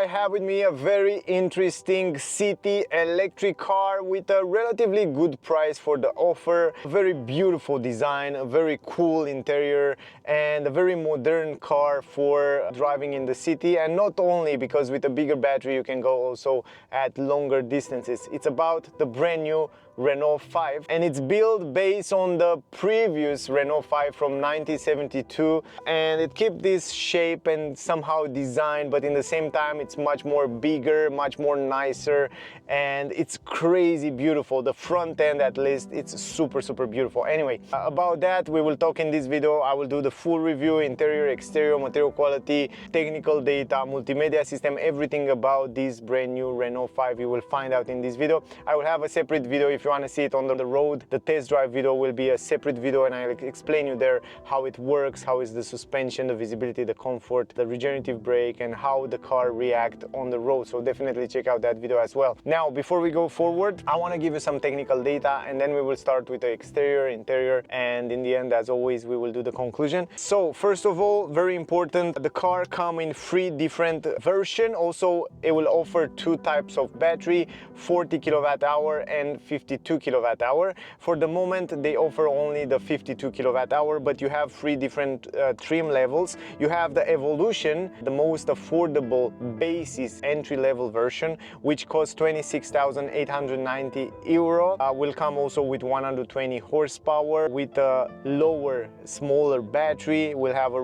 I have with me a very interesting city electric car with a relatively good price for the offer. A very beautiful design, a very cool interior, and a very modern car for driving in the city. And not only because with a bigger battery you can go also at longer distances. It's about the brand new Renault 5, and it's built based on the previous Renault 5 from 1972, and it keeps this shape and somehow design, but in the same time it's much more bigger, much more nicer, and it's crazy beautiful. The front end, at least, it's super beautiful. Anyway, about that we will talk in this video. I will do the full review, interior, exterior, material quality, technical data, multimedia system, everything about this brand new Renault 5 you will find out in this video. I will have a separate video if you want to see it on the road. The test drive video will be a separate video, and I'll explain you there how it works, how is the suspension, the visibility, the comfort, the regenerative brake, and how the car reacts on the road. So definitely check out that video as well. Now, before we go forward, I want to give you some technical data, and then we will start with the exterior, interior, and in the end, as always, we will do the conclusion. So first of all, very important, the car comes in 3 different versions. Also, it will offer 2 types of battery, 40 kilowatt hour and 52 kilowatt hour. For the moment they offer only the 52 kilowatt hour, but you have 3 different trim levels. You have the Evolution, the most affordable basis entry-level version, which costs 26,890 euro. Will come also with 120 horsepower with a lower, smaller battery. Will have a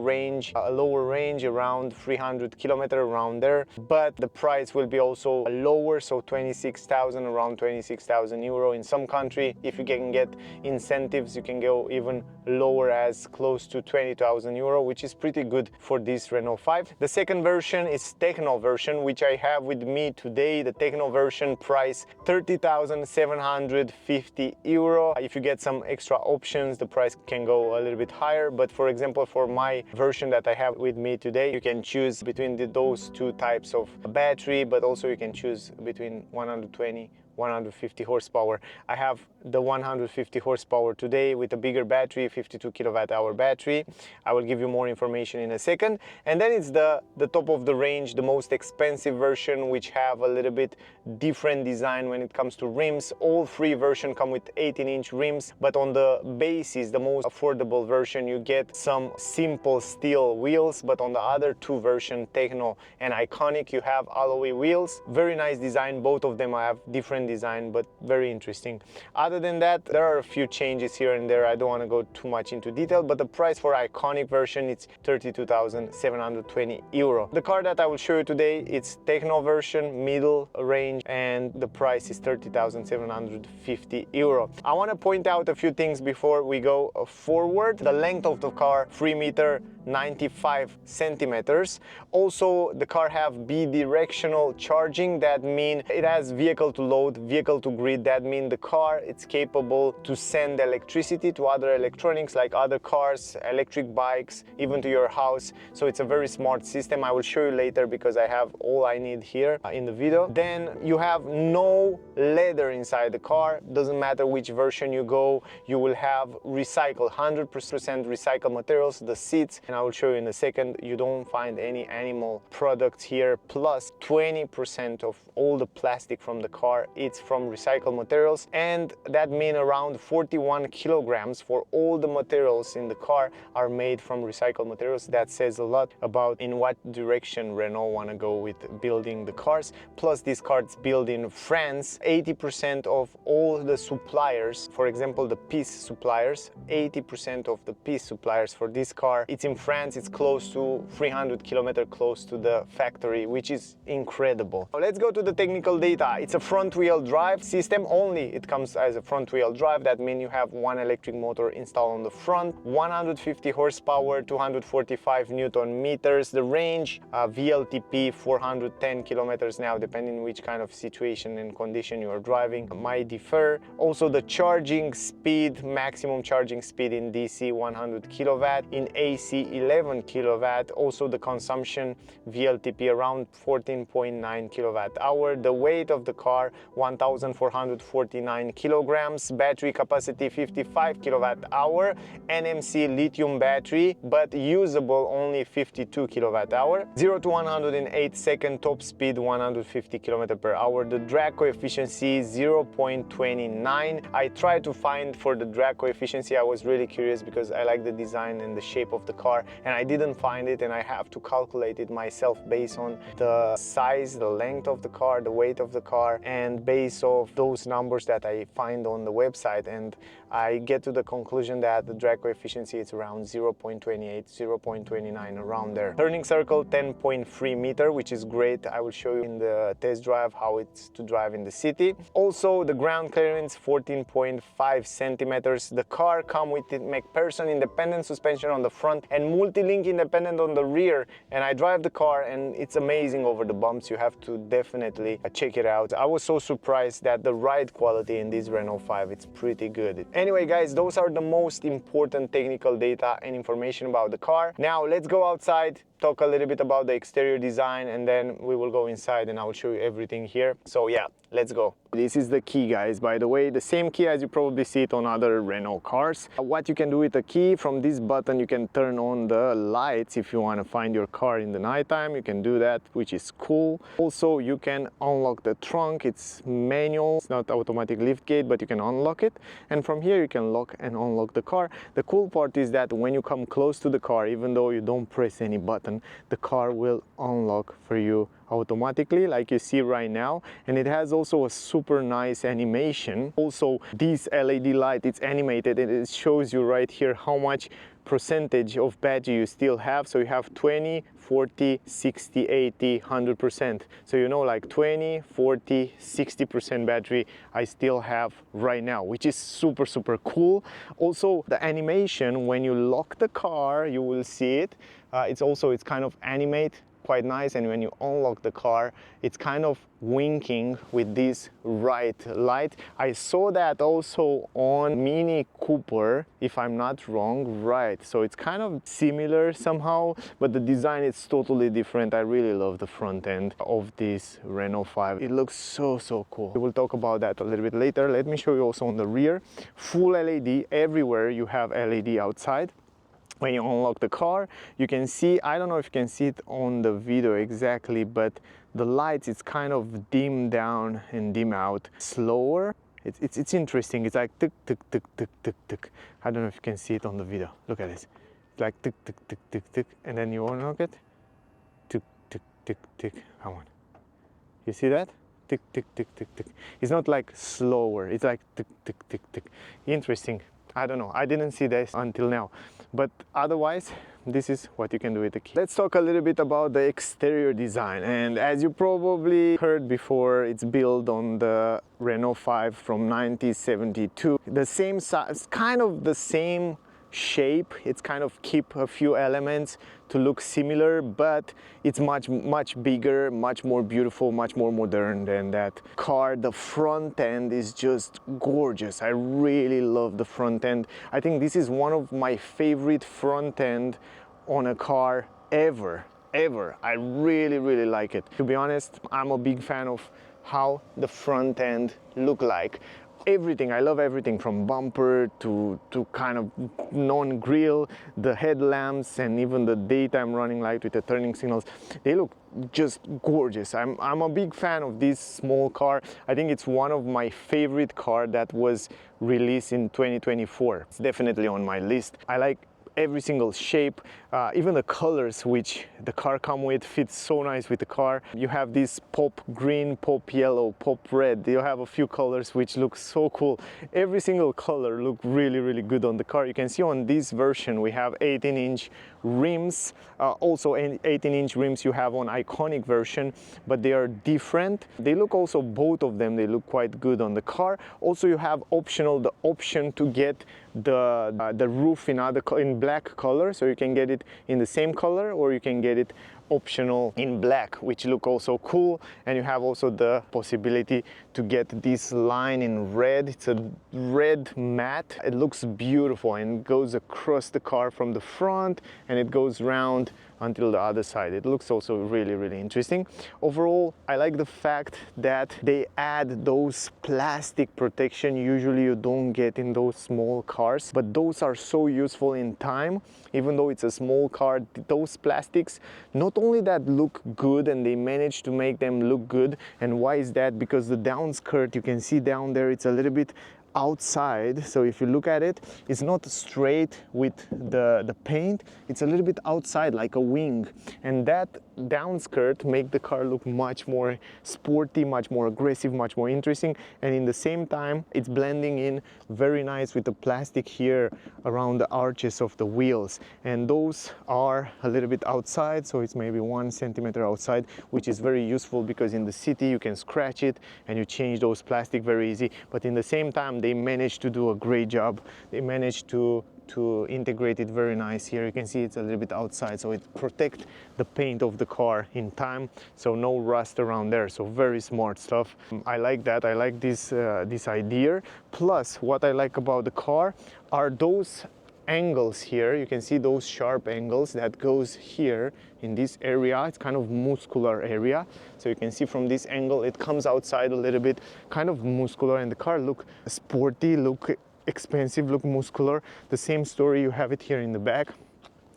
lower range, around 300 kilometers, around there, but the price will be also lower, so 26,000, around 26,000 euro. In some country, if you can get incentives, you can go even lower, as close to 20,000 euro, which is pretty good for this Renault 5. The second version is Techno version, which I have with me today. The Techno version price 30,750 euro. If you get some extra options, the price can go a little bit higher, but for example, for my version that I have with me today, you can choose between those 2 types of battery, but also you can choose between 120 150 horsepower. I have the 150 horsepower today with a bigger battery, 52 kilowatt hour battery. I will give you more information in a second. And then it's the top of the range, the most expensive version, which have a little bit different design when it comes to rims. All 3 versions come with 18-inch rims, but on the basis, the most affordable version, you get some simple steel wheels, but on the other 2 versions, Techno and Iconic, you have alloy wheels. Very nice design. Both of them have different design, but very interesting. Other than that, there are a few changes here and there. I don't want to go too much into detail, but the price for Iconic version, it's 32,720 euro. The car that I will show you today, it's Techno version, middle range, and the price is 30,750 euro. I want to point out a few things before we go forward. The length of the car, 3.95 meters. Also, the car have bidirectional charging. That means it has vehicle to load, vehicle to grid. That means the car, it's capable to send electricity to other electronics like other cars, electric bikes, even to your house. So it's a very smart system. I will show you later because I have all I need here in the video. Then you have no leather inside the car. Doesn't matter which version you go, you will have recycled, 100% recycled materials, the seats, and I will show you in a second. You don't find any animal products here. Plus 20% of all the plastic from the car, it's from recycled materials, and that means around 41 kilograms for all the materials in the car are made from recycled materials. That says a lot about in what direction Renault want to go with building the cars. Plus, this car is built in France. 80% of all the suppliers, for example the piece suppliers, 80% of the piece suppliers for this car, it's in France. It's close to 300 kilometers close to the factory, which is incredible. Now, let's go to the technical data. It's a front-wheel drive system only. It comes as a front-wheel drive. That means you have 1 electric motor installed on the front, 150 horsepower, 245 newton meters. The range, VLTP 410 kilometers now, depending which kind of situation and condition you are driving, might differ. Also the charging speed, maximum charging speed in DC 100 kilowatt, in AC 11 kilowatt. Also the consumption VLTP around 14.9 kilowatt hour. The weight of the car 1449 kilograms, battery capacity 55 kilowatt hour, NMC lithium battery, but usable only 52 kilowatt hour, 0 to 100 in 8 seconds, top speed 150 km per hour. The drag coefficiency 0.29. I tried to find for the drag coefficiency. I was really curious because I like the design and the shape of the car, and I didn't find it, and I have to calculate it myself based on the size, the length of the car, the weight of the car, and based off those numbers that I find on the website, and I get to the conclusion that the drag coefficiency is around 0.28, 0.29, around there. Turning circle 10.3 meter, which is great. I will show you in the test drive how it's to drive in the city. Also, the ground clearance 14.5 centimeters. The car comes with the McPherson independent suspension on the front and multi-link independent on the rear, and I drive the car and it's amazing over the bumps. You have to definitely check it out. I was so surprised that the ride quality in this Renault 5, it's pretty good. Anyway guys, those are the most important technical data and information about the car. Now let's go outside, talk a little bit about the exterior design, and then we will go inside and I will show you everything here. So yeah, let's go. This is the key, guys, by the way, the same key as you probably see it on other Renault cars. What you can do with the key, from this button you can turn on the lights. If you want to find your car in the nighttime, you can do that, which is cool. Also, you can unlock the trunk. It's manual, it's not automatic lift gate, but you can unlock it, and from here you can lock and unlock the car. The cool part is that when you come close to the car, even though you don't press any button, the car will unlock for you automatically, like you see right now. And it has also a super nice animation. Also, this LED light, it's animated, and it shows you right here how much percentage of battery you still have. So you have 20, 40, 60, 80, 100%. So you know, like 20, 40, 60% battery I still have right now, which is super cool. Also, the animation when you lock the car, you will see it. It's kind of animate, quite nice, and when you unlock the car, it's kind of winking with this right light. I saw that also on Mini Cooper, if I'm not wrong, right? So it's kind of similar somehow, but the design is totally different. I really love the front end of this Renault 5. It looks so cool. We will talk about that a little bit later. Let me show you also on the rear. Full LED everywhere. You have LED outside. When you unlock the car, you can see, I don't know if you can see it on the video exactly, but the lights, it's kind of dim down and dim out slower. It's interesting. It's like tick, tick, tick, tick, tick, tick. I don't know if you can see it on the video. Look at this. It's like tick, tick, tick, tick, tick. And then you unlock it. Tick, tick, tick, tick. Come on. You see that? Tick, tick, tick, tick, tick. It's not like slower. It's like tick, tick, tick, tick. Interesting. I don't know. I didn't see this until now. But otherwise, this is what you can do with the key. Let's talk a little bit about the exterior design. And as you probably heard before, it's built on the Renault 5 from 1972. The same size, kind of the same shape. It's kind of keep a few elements to look similar, but it's much bigger, much more beautiful, much more modern than that car. The front end is just gorgeous. I really love the front end. I think this is one of my favorite front end on a car ever. I really like it. To be honest, I'm a big fan of how the front end look like. Everything, I love everything from bumper to kind of non-grille, the headlamps, and even the daytime running light with the turning signals. They look just gorgeous. I'm a big fan of this small car. I think it's one of my favorite car that was released in 2024. It's definitely on my list. I like every single shape, even the colors which the car come with fits so nice with the car. You have this pop green, pop yellow, pop red. You have a few colors which look so cool. Every single color look really good on the car. You can see on this version we have 18-inch rims. Also 18-inch rims you have on iconic version, but they are different. They look also, both of them, they look quite good on the car. Also you have the option to get the roof in black color, so you can get it in the same color or you can get it optional in black, which look also cool. And you have also the possibility to get this line in red. It's a red matte. It looks beautiful and goes across the car from the front, and it goes round until the other side. It looks also really interesting. Overall, I like the fact that they add those plastic protection usually you don't get in those small cars, but those are so useful in time. Even though it's a small car, those plastics not only that look good, and they manage to make them look good. And why is that? Because the down skirt, you can see down there, it's a little bit outside. So if you look at it, it's not straight with the paint, it's a little bit outside like a wing, and that down skirt make the car look much more sporty, much more aggressive, much more interesting. And in the same time, it's blending in very nice with the plastic here around the arches of the wheels, and those are a little bit outside, so it's maybe 1 centimeter outside, which is very useful because in the city you can scratch it and you change those plastic very easy. But in the same time, they managed to do a great job. They managed to integrate it very nice. Here you can see it's a little bit outside, so it protects the paint of the car in time, so no rust around there. So very smart stuff. I like that. I like this this idea. Plus, what I like about the car are those angles here. You can see those sharp angles that goes here in this area. It's kind of muscular area, so you can see from this angle it comes outside a little bit, kind of muscular, and the car look sporty, look expensive, look muscular. The same story, you have it here in the back,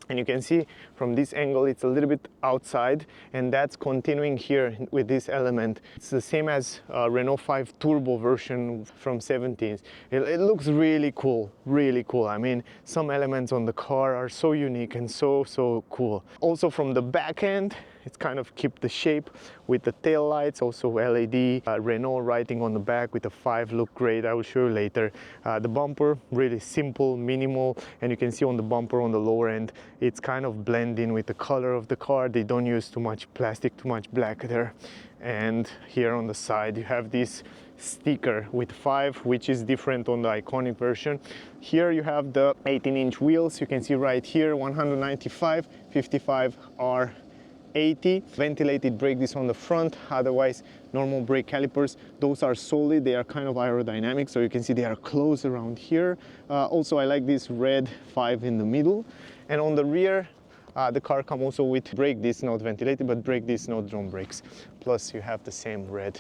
and you can see from this angle it's a little bit outside, and that's continuing here with this element. It's the same as Renault 5 Turbo version from 17. It looks really cool, really cool. I mean, some elements on the car are so unique and so cool. Also from the back end, it's kind of keep the shape with the tail lights, also LED Renault writing on the back with the 5 look great. I will show you later. The bumper really simple, minimal, and you can see on the bumper on the lower end it's kind of blend in with the color of the car. They don't use too much plastic, too much black there. And here on the side you have this sticker with 5, which is different on the iconic version. Here you have the 18-inch wheels. You can see right here 195, 55 are 80. Ventilated brake disc on the front, otherwise normal brake calipers. Those are solid, they are kind of aerodynamic, so you can see they are close around here. Also, I like this red 5 in the middle. And on the rear, the car comes also with brake disc, not ventilated, but brake disc, not drum brakes. Plus you have the same red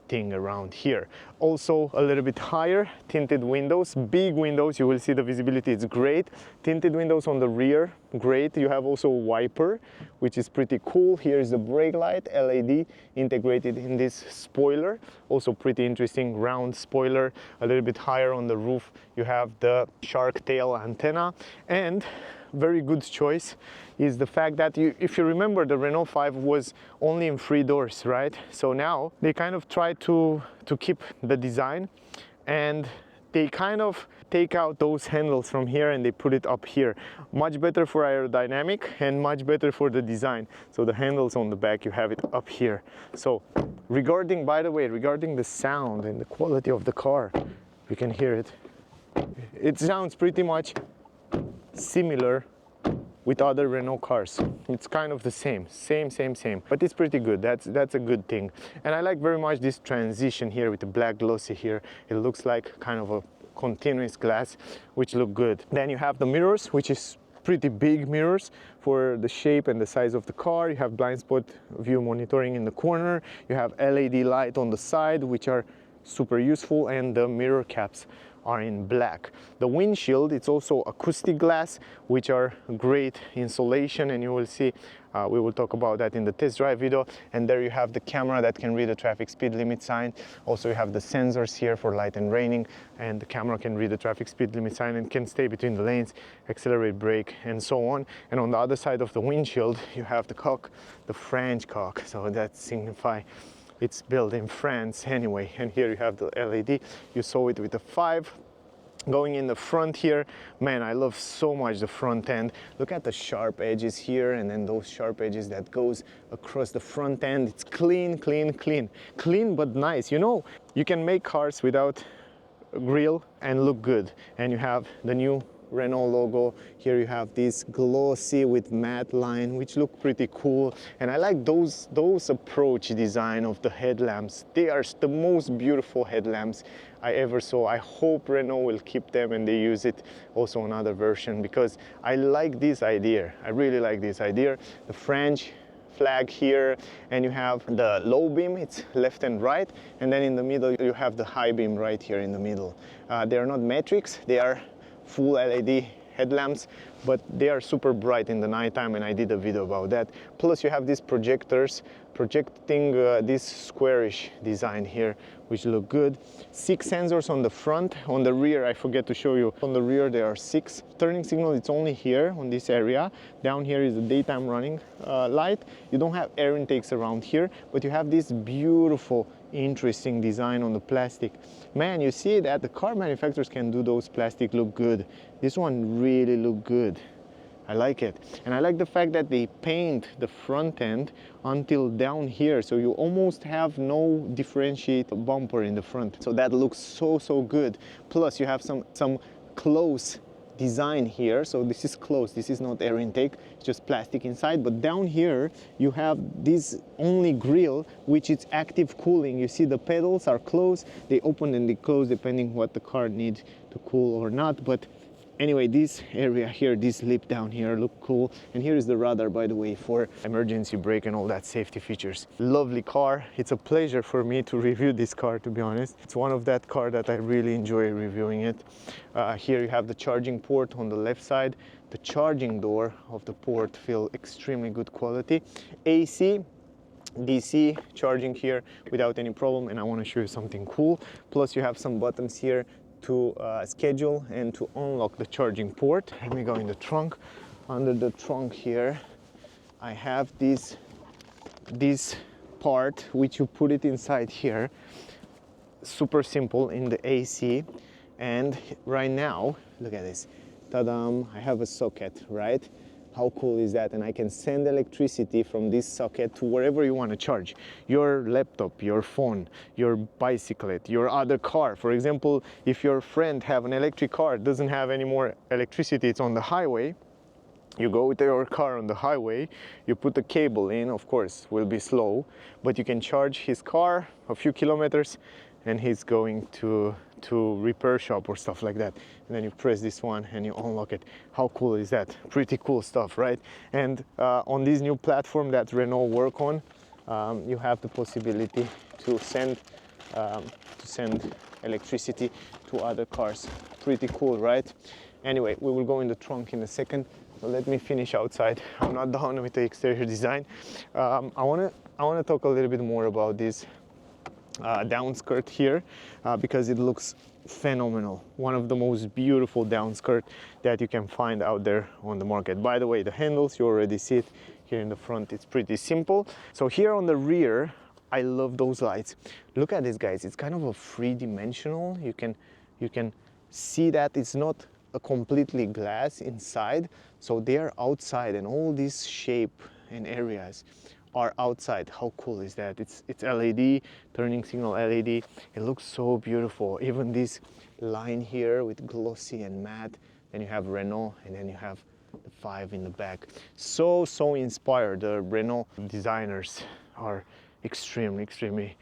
thing around here. Also a little bit higher, tinted windows, big windows. You will see the visibility, it's great. Tinted windows on the rear, great. You have also a wiper, which is pretty cool. Here is the brake light, LED integrated in this spoiler. Also pretty interesting round spoiler. A little bit higher on the roof, you have the shark tail antenna. And very good choice is the fact that if you remember, the Renault 5 was only in 3 doors, right? So now they kind of try to keep the design, and they kind of take out those handles from here and they put it up here. Much better for aerodynamic and much better for the design. So the handles on the back, you have it up here. So regarding, by the way, regarding the sound and the quality of the car, you can hear it. It sounds pretty much similar with other Renault cars. It's kind of the same, but it's pretty good. That's a good thing. And I like very much this transition here with the black glossy here. It looks like kind of a continuous glass, which look good. Then you have the mirrors, which is pretty big mirrors for the shape and the size of the car. You have blind spot view monitoring in the corner. You have LED light on the side, which are super useful, and the mirror caps are in black. The windshield, it's also acoustic glass, which are great insulation, and you will see, we will talk about that in the test drive video. And there you have the camera that can read the traffic speed limit sign. Also you have the sensors here for light and raining, and the camera can read the traffic speed limit sign and can stay between the lanes, accelerate, brake, and so on. And on the other side of the windshield, you have the cock, the French cock, so that signifies it's built in France anyway. And here you have the LED. You saw it with the 5 going in the front here. Man, I love so much the front end. Look at the sharp edges here, and then those sharp edges that goes across the front end. It's clean but nice. You know, you can make cars without a grill and look good. And you have the new Renault logo. Here you have this glossy with matte line, which look pretty cool. And I like those approach design of the headlamps. They are the most beautiful headlamps I ever saw. I hope Renault will keep them and they use it also on other version, because I like this idea. I really like this idea. The French flag here, and you have the low beam, it's left and right, and then in the middle you have the high beam right here in the middle. They are not matrix, they are full LED headlamps, but they are super bright in the nighttime, and I did a video about that. Plus you have these projectors projecting this squarish design here, which look good. 6 sensors on the front. On the rear, I forget to show you, on the rear there are 6. Turning signal, it's only here on this area. Down here is the daytime running light. You don't have air intakes around here, but you have this beautiful interesting design on the plastic. Man, you see that the car manufacturers can do those plastic look good. This one really look good. I like it. And I like the fact that they paint the front end until down here, so you almost have no differentiate bumper in the front. So that looks so good. Plus you have some close design here, so this is closed, this is not air intake, it's just plastic inside. But down here you have this only grill, which is active cooling. You see the pedals are closed, they open and they close depending what the car needs to cool or not. But anyway, this area here, this lip down here look cool. And here is the radar, by the way, for emergency brake and all that safety features. Lovely car. It's a pleasure for me to review this car, to be honest. It's one of that car that I really enjoy reviewing it. Here you have the charging port on the left side. The charging door of the port feel extremely good quality. AC, DC charging here without any problem. And I want to show you something cool. Plus you have some buttons here to schedule and to unlock the charging port. Let me go in the trunk. Under the trunk here, I have this part which you put it inside here. Super simple in the AC. And right now, look at this. Ta-da! I have a socket, right? How cool is that? And I can send electricity from this socket to wherever you want to charge. Your laptop, your phone, your bicyclette, your other car. For example, if your friend have an electric car, doesn't have any more electricity, it's on the highway, you go with your car on the highway, you put the cable in, of course, will be slow, but you can charge his car a few kilometers and he's going to repair shop or stuff like that. And then you press this one and you unlock it. How cool is that? Pretty cool stuff, right? And on this new platform that Renault work on, you have the possibility to send electricity to other cars. Pretty cool, right? Anyway, we will go in the trunk in a second. So let me finish outside. I'm not done with the exterior design. I wanna talk a little bit more about this down skirt here because it looks phenomenal. One of the most beautiful down skirt that you can find out there on the market. By the way, the handles, you already see it here in the front. It's pretty simple. So here on the rear, I love those lights. Look at this, guys. It's kind of a three-dimensional. You can see that it's not a completely glass inside, so they are outside, and all these shape and areas are outside. How cool is that? It's LED, turning signal LED. It looks so beautiful. Even this line here with glossy and matte. Then you have Renault, and then you have the 5 in the back. So inspired. The Renault designers are extremely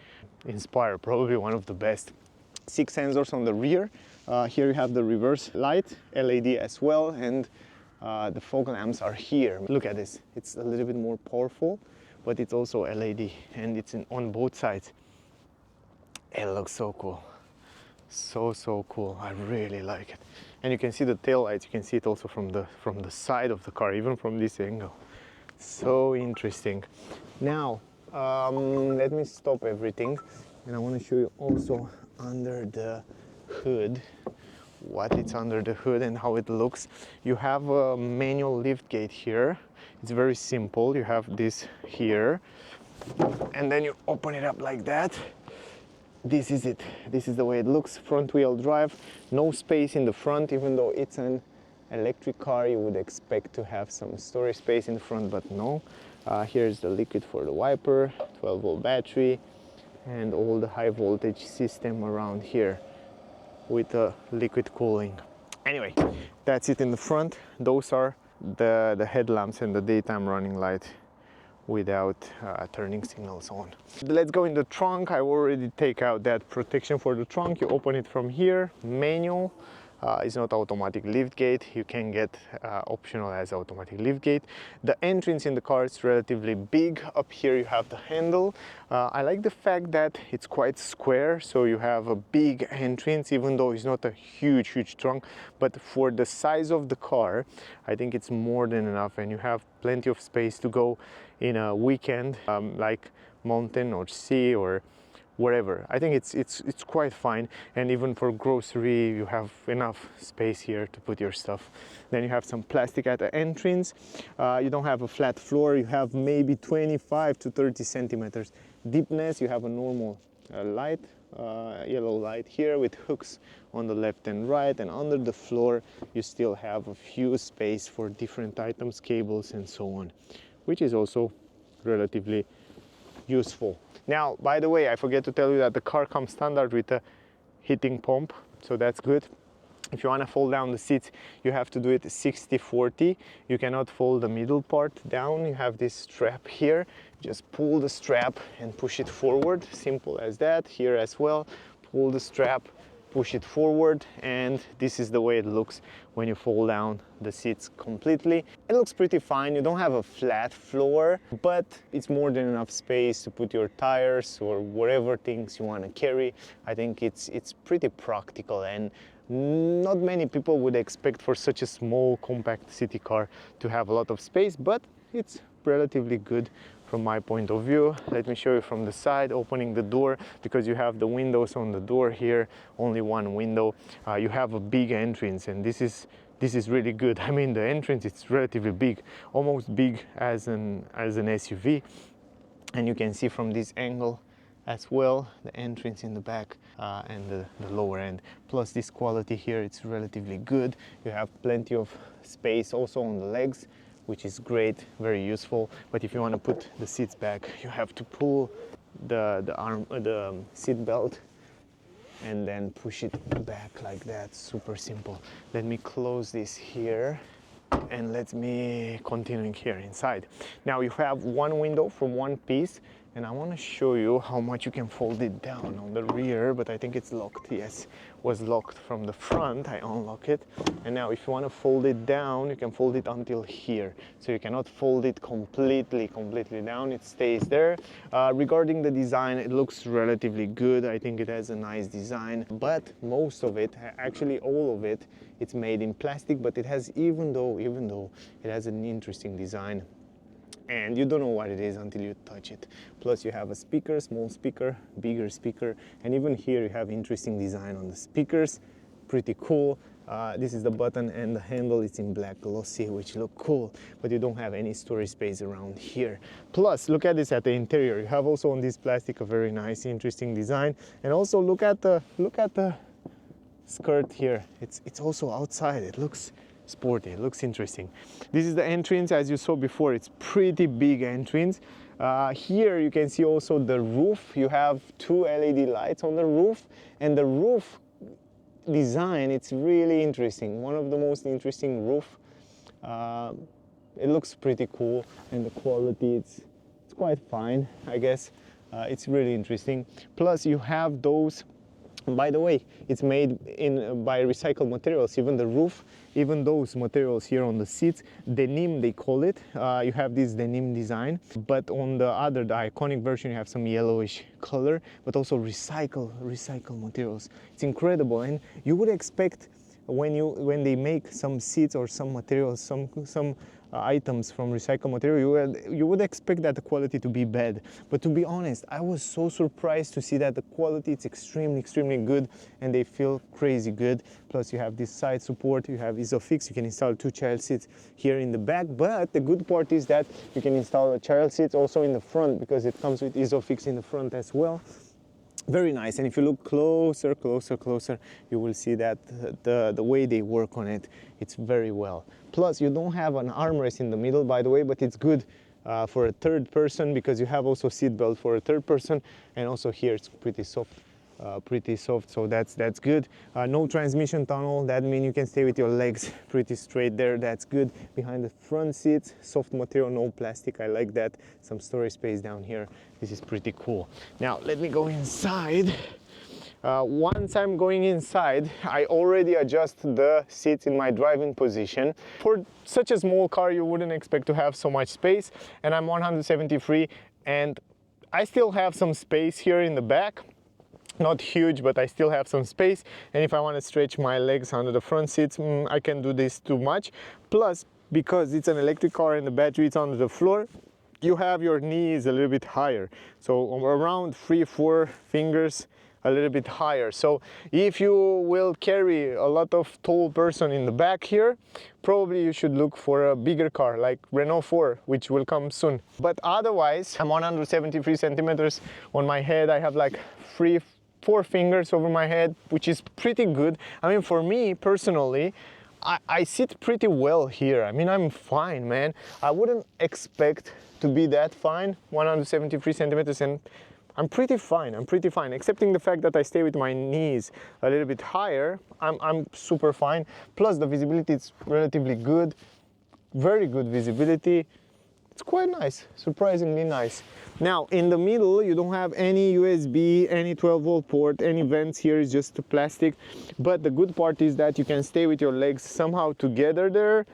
inspired. Probably one of the best. 6 sensors on the rear. Here you have the reverse light, LED as well, and the fog lamps are here. Look at this. It's a little bit more powerful, but it's also LED, and it's on both sides. It looks so cool. So cool. I really like it. And you can see the tail lights. You can see it also from the side of the car, even from this angle. So interesting. Now, let me stop everything, and I want to show you also under the hood, what it's under the hood and how it looks. You have a manual lift gate here. It's very simple. You have this here, and then you open it up like that. This is it. This is the way it looks. Front wheel drive. No space in the front, even though it's an electric car. You would expect to have some storage space in the front, but no. Here's the liquid for the wiper, 12-volt battery, and all the high voltage system around here with liquid cooling. Anyway, that's it in the front. Those are the headlamps and the daytime running light without turning signals on. Let's go in the trunk. I already take out that protection for the trunk. You open it from here, manual. It's not automatic lift gate. You can get optional as automatic lift gate. The entrance in the car is relatively big. Up here you have the handle. I like the fact that it's quite square, so you have a big entrance, even though it's not a huge trunk. But for the size of the car, I think it's more than enough, and you have plenty of space to go in a weekend, like mountain or sea or wherever. I think it's quite fine, and even for grocery you have enough space here to put your stuff. Then you have some plastic at the entrance. You don't have a flat floor. You have maybe 25 to 30 centimeters deepness. You have a normal light, yellow light here with hooks on the left and right, and under the floor you still have a few space for different items, cables and so on, which is also relatively useful. Now, by the way, I forget to tell you that the car comes standard with a heating pump, so that's good. If you want to fold down the seats, you have to do it 60-40. You cannot fold the middle part down. You have this strap here. Just pull the strap and push it forward. Simple as that. Here as well, pull the strap, push it forward, and this is the way it looks when you fold down the seats completely. It looks pretty fine. You don't have a flat floor, but it's more than enough space to put your tires or whatever things you want to carry. I think it's pretty practical, and not many people would expect for such a small compact city car to have a lot of space, but it's relatively good from my point of view. Let me show you from the side, opening the door, because you have the windows on the door here, only one window. You have a big entrance, and this is really good. I mean, the entrance is relatively big, almost big as an SUV, and you can see from this angle as well the entrance in the back and the lower end. Plus this quality here, it's relatively good. You have plenty of space also on the legs, which is great, very useful. But if you want to put the seats back, you have to pull the seat belt and then push it back like that. Super simple. Let me close this here and let me continue here inside. Now you have one window from one piece, and I want to show you how much you can fold it down on the rear, but I think it's locked. Yes, was locked from the front. I unlock it, and now if you want to fold it down, you can fold it until here. So you cannot fold it completely down. It stays there. Regarding the design, it looks relatively good. I think it has a nice design, but most of it, actually all of it, it's made in plastic, but it has, even though it has an interesting design, and you don't know what it is until you touch it. Plus you have a speaker, small speaker, bigger speaker, and even here you have interesting design on the speakers. Pretty cool. This is the button, and the handle is in black glossy, which look cool, but you don't have any storage space around here. Plus look at this at the interior. You have also on this plastic a very nice, interesting design, and also look at the skirt here. It's also outside. It looks sporty, it looks interesting. This is the entrance. As you saw before, it's pretty big entrance. Here you can see also the roof. You have two LED lights on the roof, and the roof design, it's really interesting. One of the most interesting roof. It looks pretty cool, and the quality, it's quite fine, I guess. It's really interesting. Plus you have those, by the way, it's made by recycled materials. Even the roof, even those materials here on the seats, denim they call it. You have this denim design, but on the iconic version, you have some yellowish color, but also recycled materials. It's incredible, and you would expect when they make some seats or some materials, some items from recycled material, you would expect that the quality to be bad. But to be honest, I was so surprised to see that the quality is extremely good, and they feel crazy good. Plus you have this side support, you have Isofix, you can install two child seats here in the back, but the good part is that you can install a child seats also in the front, because it comes with Isofix in the front as well. Very nice. And if you look closer, you will see that the way they work on it, it's very well. Plus you don't have an armrest in the middle, by the way, but it's good for a third person, because you have also seat belt for a third person, and also here it's pretty soft pretty soft, so that's good. No transmission tunnel, that means you can stay with your legs pretty straight there. That's good. Behind the front seats, soft material, no plastic. I like that. Some storage space down here. This is pretty cool. Now let me go inside. Once I'm going inside, I already adjust the seats in my driving position. For such a small car, you wouldn't expect to have so much space, and I'm 173, and I still have some space here in the back. Not huge, but I still have some space, and if I want to stretch my legs under the front seats, I can do this too much. Plus, because it's an electric car and the battery is under the floor, you have your knees a little bit higher, so around 3-4 fingers a little bit higher. So if you will carry a lot of tall person in the back here, probably you should look for a bigger car like Renault 4, which will come soon. But otherwise, I'm 173 centimeters on my head. I have like 3-4 fingers over my head, which is pretty good. I mean, for me personally, I sit pretty well here. I mean, I'm fine, man. I wouldn't expect to be that fine, 173 centimeters, and I'm pretty fine, excepting the fact that I stay with my knees a little bit higher. I'm super fine. Plus the visibility is relatively good, very good visibility. It's quite nice, surprisingly nice. Now in the middle, you don't have any USB, any 12-volt port, any vents here, is just plastic. But the good part is that you can stay with your legs somehow together there.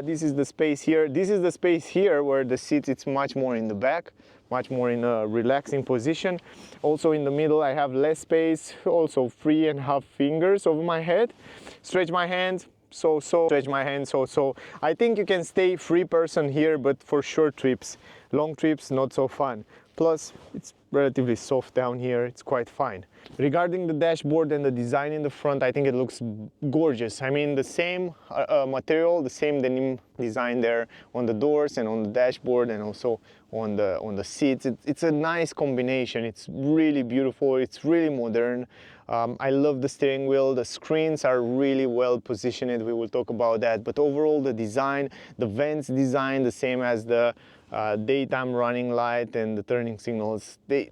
This is the space here. This is the space here where the seat is much more in the back, much more in a relaxing position. Also in the middle, I have less space, also 3.5 fingers over my head. Stretch my hands, so stretch my hands, so I think you can stay free person here, but for short trips, long trips, not so fun. Plus it's relatively soft down here, it's quite fine. Regarding the dashboard and the design in the front, I think it looks gorgeous. I mean, the same material, the same denim design there on the doors and on the dashboard, and also on the seats. It's a nice combination. It's really beautiful, it's really modern. I love the steering wheel. The screens are really well positioned. We will talk about that. But overall, the design, the vents design, the same as the daytime running light and the turning signals, they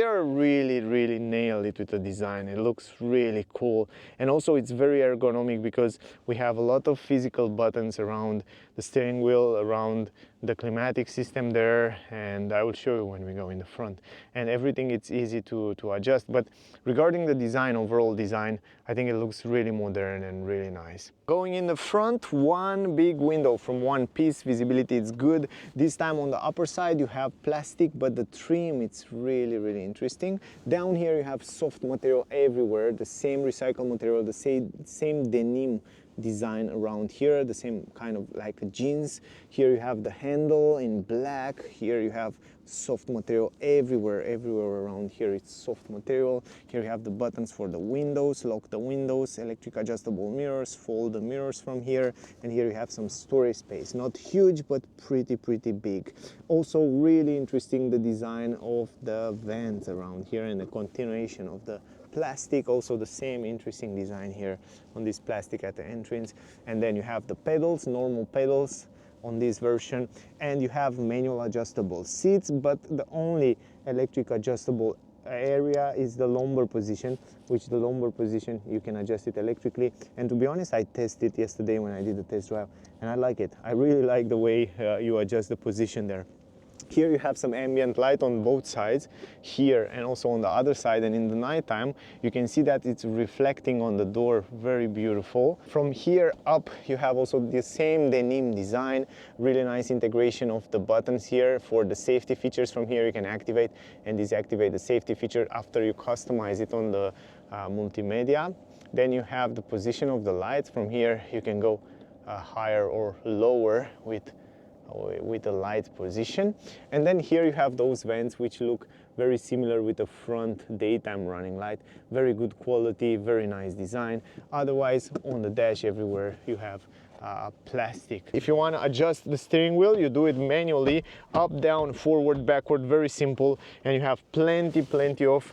are really nailed it with the design. It looks really cool, and also it's very ergonomic because we have a lot of physical buttons around the steering wheel, around the climatic system there, and I will show you when we go in the front. And everything, it's easy to adjust. But regarding the design, overall design, I think it looks really modern and really nice. Going in the front, one big window from one piece. Visibility is good. This time on the upper side you have plastic, but the trim, it's really interesting. Down here you have soft material everywhere, the same recycled material, the same denim design around here, the same kind of like jeans. Here you have the handle in black. Here you have soft material everywhere around here. It's soft material. Here you have the buttons for the windows, lock the windows, electric adjustable mirrors, fold the mirrors from here, and here you have some storage space. Not huge, but pretty big. Also really interesting, the design of the vents around here and the continuation of the plastic. Also the same interesting design here on this plastic at the entrance. And then you have the pedals, normal pedals on this version, and you have manual adjustable seats, but the only electric adjustable area is the lumbar position, which the lumbar position you can adjust it electrically. And to be honest, I tested it yesterday when I did the test drive, and I like it. I really like the way you adjust the position there. Here you have some ambient light on both sides, here and also on the other side, and in the nighttime you can see that it's reflecting on the door, very beautiful. From here up you have also the same denim design, really nice integration of the buttons here for the safety features. From here you can activate and deactivate the safety feature after you customize it on the multimedia. Then you have the position of the lights. From here you can go higher or lower with the light position. And then here you have those vents which look very similar with the front daytime running light. Very good quality, very nice design. Otherwise on the dash everywhere you have plastic. If you want to adjust the steering wheel, you do it manually, up, down, forward, backward, very simple, and you have plenty of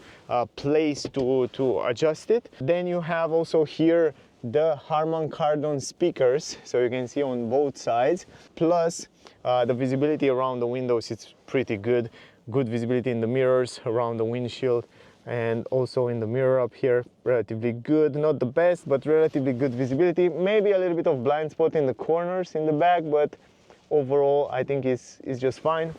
place to adjust it. Then you have also here the Harman Kardon speakers, so you can see on both sides. Plus the visibility around the windows, it's pretty good. Good visibility in the mirrors, around the windshield, And also in the mirror up here, relatively good, not the best, but relatively good visibility. Maybe a little bit of blind spot in the corners in the back, but overall I think is just fine.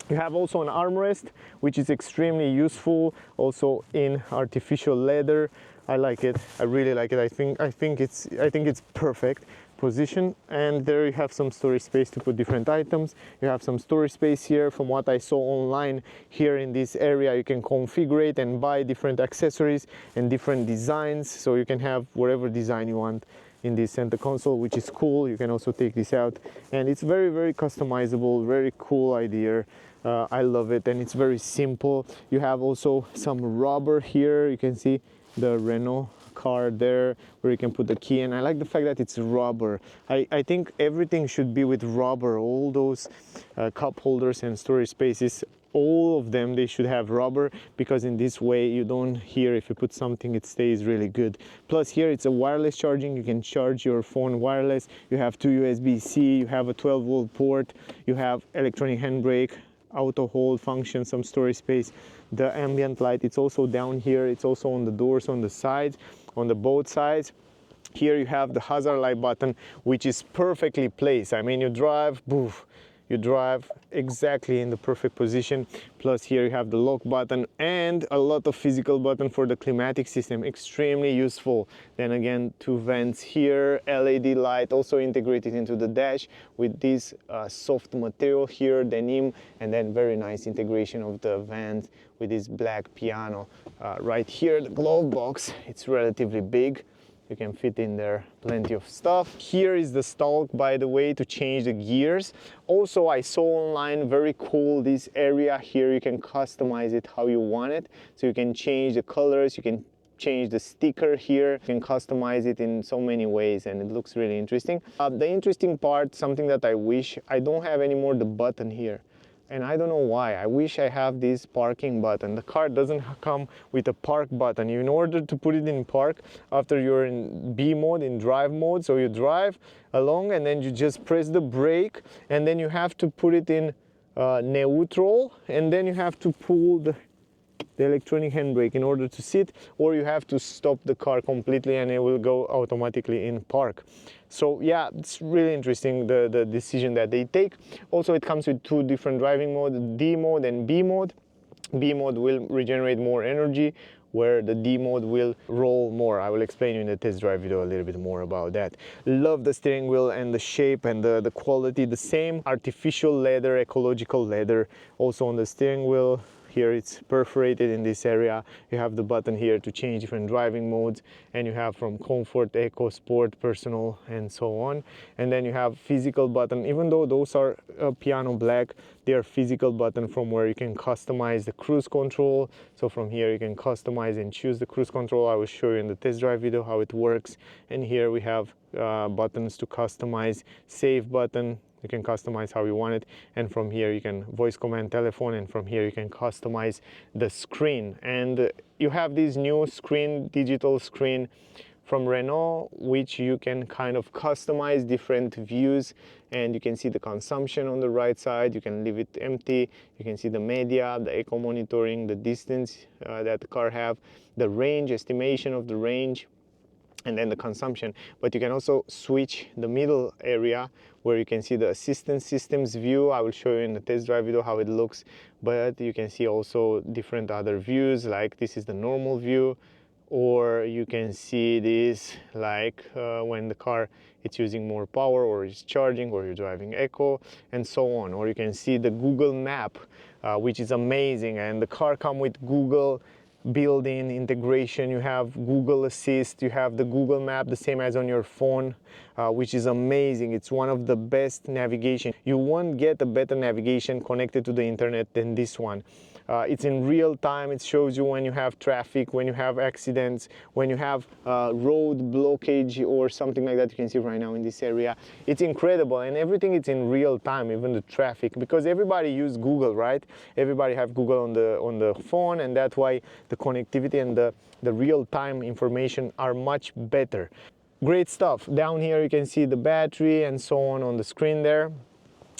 You have also an armrest, which is extremely useful, also in artificial leather. I like it. I really like it. I think it's perfect position. And there you have some storage space to put different items. You have some storage space here. From what I saw online, here in this area you can configure it and buy different accessories and different designs, so you can have whatever design you want in this center console, which is cool. You can also take this out, and it's very customizable, very cool idea. I love it, and it's very simple. You have also some rubber here. You can see the Renault car there where you can put the key in. I like the fact that it's rubber. I think everything should be with rubber. All those cup holders and storage spaces, all of them, they should have rubber, because in this way you don't hear if you put something, it stays really good. Plus here it's a wireless charging. You can charge your phone wireless. You have 2 USB-C, you have a 12-volt port, you have electronic handbrake, auto hold function, some storage space. The ambient light, it's also down here. It's also on the doors on the sides, on the both sides. Here you have the hazard light button, which is perfectly placed. I mean, you drive, boof, you drive exactly in the perfect position. Plus here you have the lock button and a lot of physical button for the climatic system, extremely useful. Then again, 2 vents here, LED light also integrated into the dash with this soft material here, denim, and then very nice integration of the vent with this black piano. Right here, the glove box, it's relatively big. You can fit in there plenty of stuff. Here is the stalk, by the way, to change the gears. Also, I saw online, very cool, this area here, you can customize it how you want it. So you can change the colors, you can change the sticker here, you can customize it in so many ways, and it looks really interesting. The interesting part, something that I wish, I don't have anymore the button here. And I don't know why. I wish I have this parking button. The car doesn't come with a park button. In order to put it in park, after you're in B mode, in drive mode, so you drive along and then you just press the brake, and then you have to put it in neutral, and then you have to pull the electronic handbrake in order to sit, or you have to stop the car completely and it will go automatically in park. So yeah, it's really interesting, the decision that they take. Also, it comes with 2 different driving modes, D mode and B mode. B mode will regenerate more energy, where the D mode will roll more. I will explain you in the test drive video a little bit more about that. Love the steering wheel and the shape and the quality, the same artificial leather, ecological leather also on the steering wheel. Here it's perforated in this area. You have the button here to change different driving modes, and you have from comfort, eco, sport, personal, and so on. And then you have physical button. Even though those are piano black, they are physical button from where you can customize the cruise control. So from here you can customize and choose the cruise control. I will show you in the test drive video how it works. And here we have buttons to customize, save button. You can customize how you want it, and from here you can voice command telephone, and from here you can customize the screen. And you have this new screen, digital screen from Renault, which you can kind of customize different views, and you can see the consumption on the right side. You can leave it empty. You can see the media, the eco monitoring, the distance that the car have, the range, estimation of the range, and then the consumption. But you can also switch the middle area where you can see the assistance systems view. I will show you in the test drive video how it looks, but you can see also different other views, like this is the normal view, or you can see this like when the car it's using more power, or it's charging, or you're driving eco, and so on. Or you can see the Google map, which is amazing, and the car come with Google built-in integration. You have Google Assist, you have the Google Map, the same as on your phone, which is amazing. It's one of the best navigation. You won't get a better navigation connected to the internet than this one. It's in real time. It shows you when you have traffic, when you have accidents, when you have road blockage or something like that. You can see right now in this area. It's incredible, and everything is in real time, even the traffic, because everybody use Google, right? Everybody have Google on the phone, and that's why the connectivity and the real-time information are much better. Great stuff. Down here you can see the battery and so on the screen there.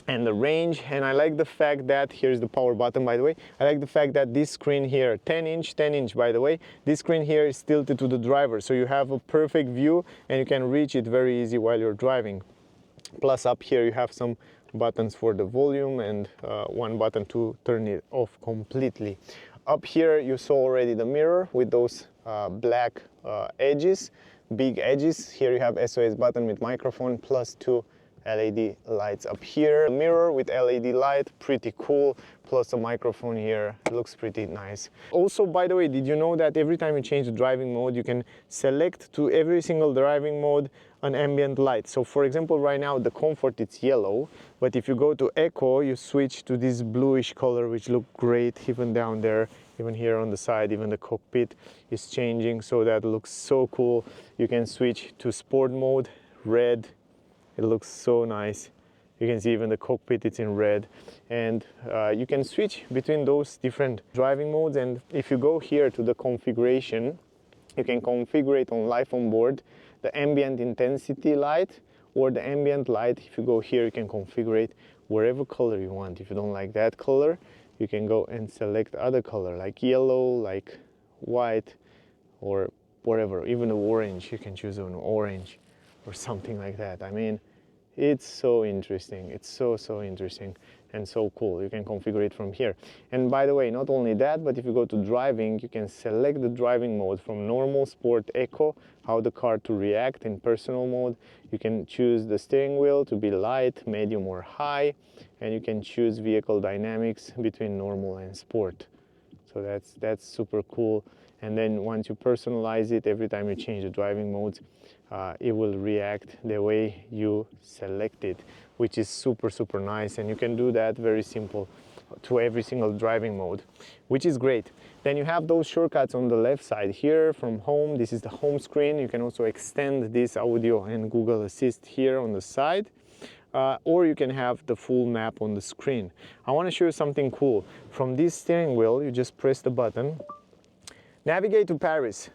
and the range. And I like the fact that, here's the power button by the way, I like the fact that this screen here, 10 inch by the way, this screen here is tilted to the driver, so you have a perfect view and you can reach it very easy while you're driving. Plus up here you have some buttons for the volume and one button to turn it off completely. Up here you saw already the mirror with those black edges, big edges. Here you have SOS button with microphone plus 2 LED lights up here. A mirror with LED light, pretty cool, plus a microphone here, looks pretty nice. Also, by the way, did you know that every time you change the driving mode, you can select to every single driving mode an ambient light. So for example, right now the comfort, it's yellow, but if you go to eco, you switch to this bluish color, which look great, even down there, even here on the side, even the cockpit is changing, so that looks so cool. You can switch to sport mode, red. It looks so nice. You can see even the cockpit, it's in red. And you can switch between those different driving modes. And if you go here to the configuration, you can configure it on life on board, the ambient intensity light or the ambient light. If you go here, you can configure it wherever color you want. If you don't like that color, you can go and select other color like yellow, like white, or whatever. Even orange, you can choose an orange or something like that. I mean, it's so interesting. It's so interesting and so cool. You can configure it from here. And by the way, not only that, but if you go to driving, you can select the driving mode from normal, sport, eco, how the car to react in personal mode. You can choose the steering wheel to be light, medium or high, and you can choose vehicle dynamics between normal and sport. So that's super cool. And then once you personalize it, every time you change the driving modes, it will react the way you select it, which is super nice. And you can do that very simple to every single driving mode, which is great. Then you have those shortcuts on the left side here from home. This is the home screen. You can also extend this audio and Google Assist here on the side. Or you can have the full map on the screen. I want to show you something cool. From this steering wheel, you just press the button. Navigate to Paris.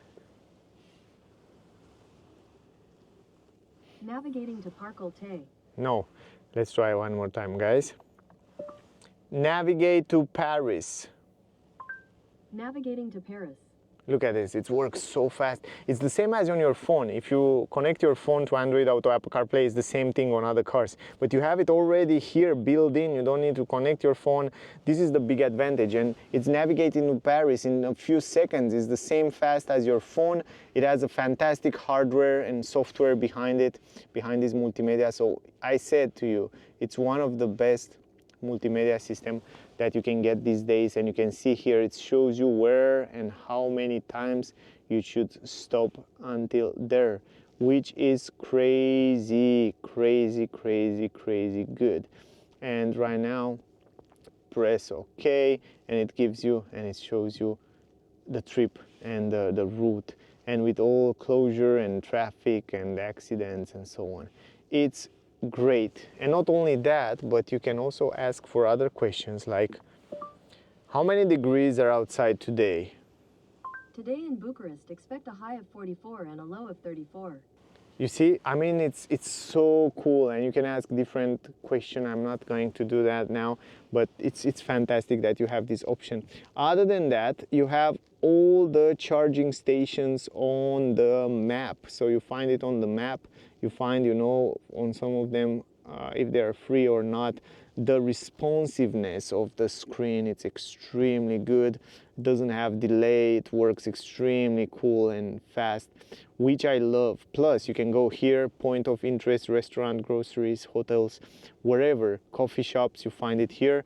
Navigating to Parc Alte. No, let's try one more time, guys. Navigate to Paris. Navigating to Paris. Look at this, it works so fast. It's the same as on your phone. If you connect your phone to Android Auto, Apple CarPlay, it's the same thing on other cars. But you have it already here built in. You don't need to connect your phone. This is the big advantage. And it's navigating to Paris in a few seconds. It's the same fast as your phone. It has a fantastic hardware and software behind it, behind this multimedia. So I said to you, it's one of the best multimedia system that you can get these days. And you can see here it shows you where and how many times you should stop until there, which is crazy good. And right now press OK, and it gives you and it shows you the trip and the route, and with all closure and traffic and accidents and so on. It's great. And not only that, but you can also ask for other questions like, how many degrees are outside today? Today in Bucharest, expect a high of 44 and a low of 34. You see, I mean, it's so cool, and you can ask different questions. I'm not going to do that now, but it's fantastic that you have this option. Other than that, you have all the charging stations on the map. So you find it on the map. You find, you know, on some of them, if they are free or not. The responsiveness of the screen, it's extremely good. It doesn't have delay. It works extremely cool and fast, which I love. Plus, you can go here, point of interest, restaurant, groceries, hotels, wherever, coffee shops, you find it here.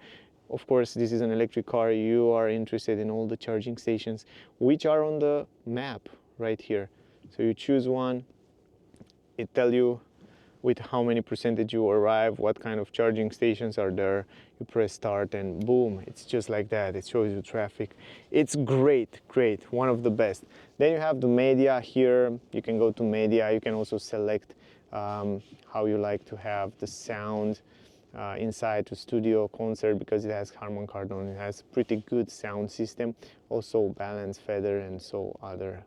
Of course, this is an electric car. You are interested in all the charging stations, which are on the map right here. So you choose one. It tells you with how many percentage you arrive, what kind of charging stations are there. You press start and boom, it's just like that. It shows you traffic. It's great, one of the best. Then you have the media here. You can go to media. You can also select how you like to have the sound inside to studio, concert, because it has Harman Kardon. It has pretty good sound system. Also balance, feather, and so other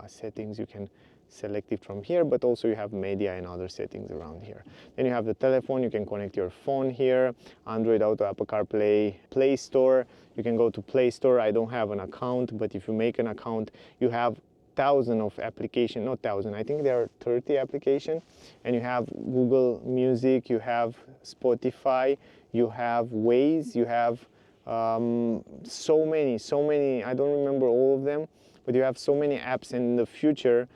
settings you can select it from here, but also you have media and other settings around here. Then you have the telephone, you can connect your phone here, Android Auto, Apple CarPlay, Play Store. You can go to Play Store. I don't have an account, but if you make an account, you have thousands of applications, not thousand, I think there are 30 applications, and you have Google Music, you have Spotify, you have Waze, you have so many, I don't remember all of them, but you have so many apps, and in the future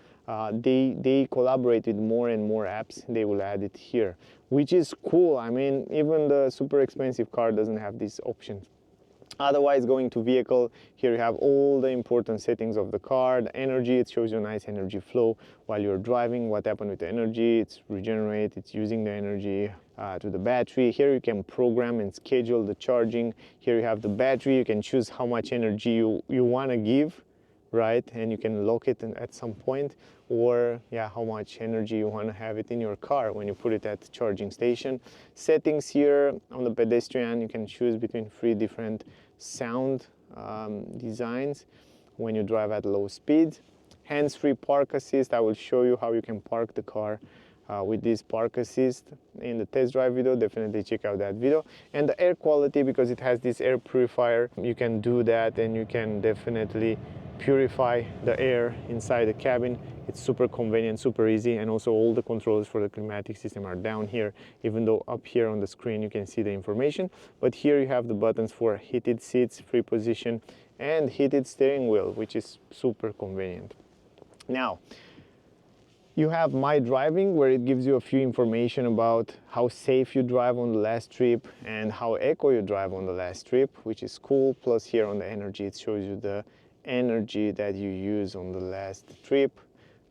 they collaborate with more and more apps. They will add it here, which is cool. I mean, even the super expensive car doesn't have these options. Otherwise, going to vehicle, here you have all the important settings of the car. The energy, it shows you a nice energy flow while you're driving, what happened with the energy, it's regenerate, it's using the energy to the battery. Here you can program and schedule the charging. Here you have the battery, you can choose how much energy you want to give, right? And you can lock it at some point, or yeah, how much energy you want to have it in your car when you put it at the charging station. Settings here on the pedestrian, you can choose between 3 different sound designs when you drive at low speed. Hands-free park assist, I will show you how you can park the car with this park assist in the test drive video. Definitely check out that video. And the air quality, because it has this air purifier, you can do that, and you can definitely purify the air inside the cabin. It's super convenient, super easy, and also all the controls for the climatic system are down here, even though up here on the screen you can see the information. But here you have the buttons for heated seats, free position, and heated steering wheel, which is super convenient. Now, you have My Driving, where it gives you a few information about how safe you drive on the last trip and how eco you drive on the last trip, which is cool. Plus here on the energy, it shows you the energy that you use on the last trip.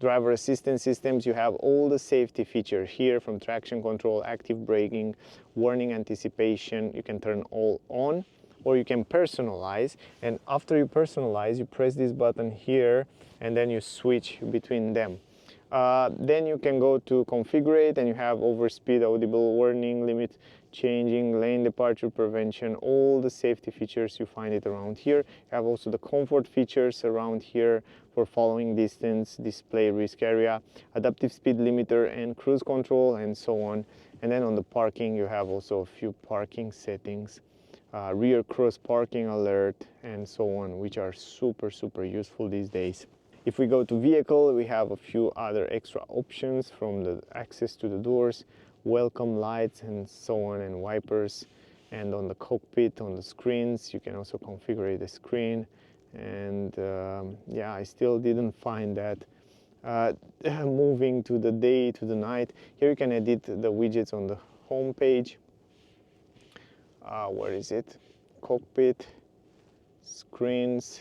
Driver assistance systems, you have all the safety features here, from traction control, active braking, warning anticipation. You can turn all on, or you can personalize, and after you personalize, you press this button here and then you switch between them. Then you can go to configure it, and you have overspeed, audible warning, limit changing, lane departure prevention, all the safety features, you find it around here. You have also the comfort features around here for following distance, display risk area, adaptive speed limiter and cruise control, and so on. And then on the parking, you have also a few parking settings, rear cross parking alert, and so on, which are super useful these days. If we go to vehicle, we have a few other extra options, from the access to the doors, welcome lights, and so on, and wipers. And on the cockpit, on the screens, you can also configure the screen. And yeah, I still didn't find that moving to the day, to the night. Here you can edit the widgets on the home page. Where is it? Cockpit, screens.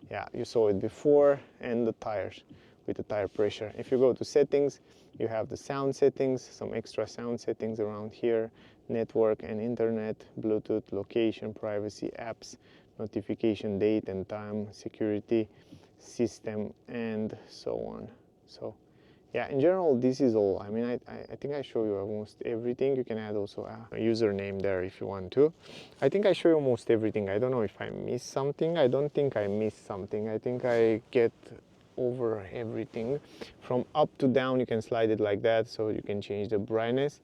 Yeah, you saw it before, and the tires with the tire pressure. If you go to settings, you have the sound settings, some extra sound settings around here, network and internet, Bluetooth, location, privacy, apps, notification, date and time, security, system, and so on. So yeah, in general, this is all. I mean, I think I show you almost everything. You can add also a username there if you want to. I think I show you almost everything. I don't know if I missed something. I don't think I missed something. I think I get over everything. From up to down, you can slide it like that, so you can change the brightness.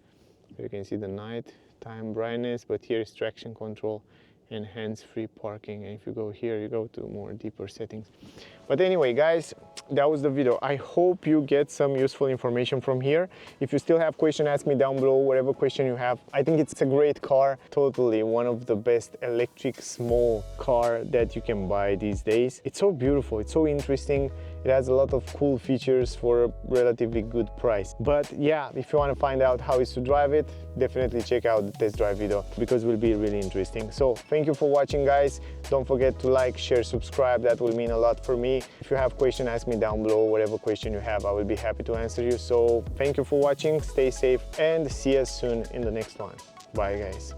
So you can see the night time brightness, but here is traction control and hands-free parking. And if you go here, you go to more deeper settings. But anyway, guys, that was the video. I hope you get some useful information from here. If you still have questions, ask me down below, whatever question you have. I think it's a great car, totally one of the best electric small car that you can buy these days. It's so beautiful, it's so interesting. It has a lot of cool features for a relatively good price. But yeah, if you want to find out how is to drive it, definitely check out the test drive video, because it will be really interesting. So thank you for watching, guys. Don't forget to like, share, subscribe. That will mean a lot for me. If you have questions, ask me down below. Whatever question you have, I will be happy to answer you. So thank you for watching. Stay safe, and see us soon in the next one. Bye, guys.